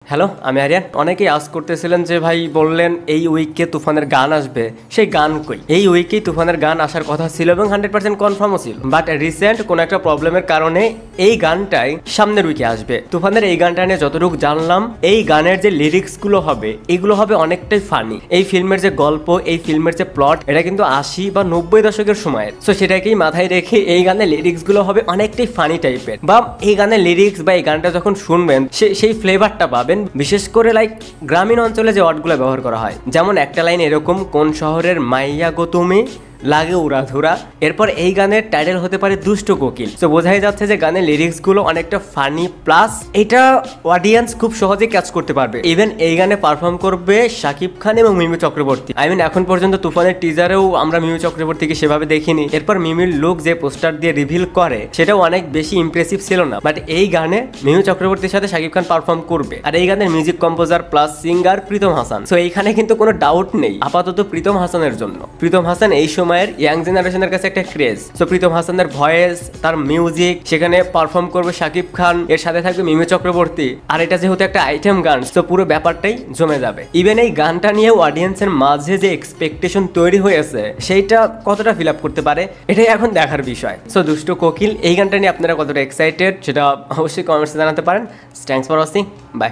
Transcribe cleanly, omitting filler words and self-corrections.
Hello, আমি আরিয়ান। অনেকেই আস করতেছিলেন যে ভাই বললেন এই উইকে তুফানের গান আসবে, সেই গান কই? এই উইকেই তুফানের গান আসার কথা ছিল এবং 100% কনফার্মও ছিল, বাট রিসেন্ট কোন একটা প্রবলেমের কারণে এই গানটাই সামনের উইকে আসবে। তুফানের এই গানটা নিয়ে যতটুকু জানলাম, এই গানের যে লিরিক্স গুলো হবে এগুলো হবে অনেকটাই ফানি। এই ফিল্মের যে গল্প, এই ফিল্মের যে প্লট, এটা কিন্তু 80 বা 90 দশকের সময়ের। সো সেটাকেই মাথায় রেখে এই গানের লিরিক্স গুলো হবে অনেকটাই ফানি টাইপের, বা এই গানের লিরিক্স বা এই গানটা যখন শুনবেন সেই ফ্লেভারটা পাবেন। বিশেষ করে লাইক গ্রামীণ অঞ্চলে যে ওয়ার্ডগুলো ব্যবহার করা হয়, যেমন একটা লাইন এরকম, কোন শহরের মাইয়া গো তুমি, লাগে উড়াধুরা। এরপর এই গানের টাইটেল হতে পারে দুষ্ট কোকিল। তো বোঝাই যাচ্ছে যে গানের লিরিক্স গুলো অনেকটা ফানি, প্লাস এটা অডিয়েন্স খুব সহজে ক্যাচ করতে পারবে। ইভেন এই গানে পারফর্ম করবে শাকিব খান এবং মিমি চক্রবর্তী। আই মিন এখন পর্যন্ত তুফানের টিজারেও আমরা মিমি চক্রবর্তীকে সেভাবে দেখিনি। এরপর মিমির লুক যে পোস্টার দিয়ে রিভিল করে সেটাও অনেক বেশি ইমপ্রেসিভ ছিল না, বাট এই গানে মিমি চক্রবর্তীর সাথে শাকিব খান পারফর্ম করবে। আর এই গানের music composer plus singer Pritam Hasan. তো এইখানে কিন্তু কোনো ডাউট নেই আপাতত প্রীতম হাসানের জন্য। প্রীতম হাসান এই সময়ের ইয়াং জেনারেশনের কাছে একটা ক্রেজ। সো প্রীতম হাসানের ভয়েস, তার মিউজিক, সেখানে পারফর্ম করবে শাকিব খান, এর সাথে থাকবে মিমি চক্রবর্তী। আর এটা যেহেতু একটা আইটেম গান, তো পুরো ব্যাপারটাই জমে যাবে। ইভেন এই গানটা নিয়েও অডিয়েন্সের মাঝে যে এক্সপেকটেশন তৈরি হয়েছে সেইটা কতটা ফিল আপ করতে পারে এটাই এখন দেখার বিষয়। সো দুষ্ট কোকিল এই গানটা নিয়ে আপনারা কতটা এক্সাইটেড সেটা অবশ্যই কমেন্টসে জানাতে পারেন। Thanks for watching, by.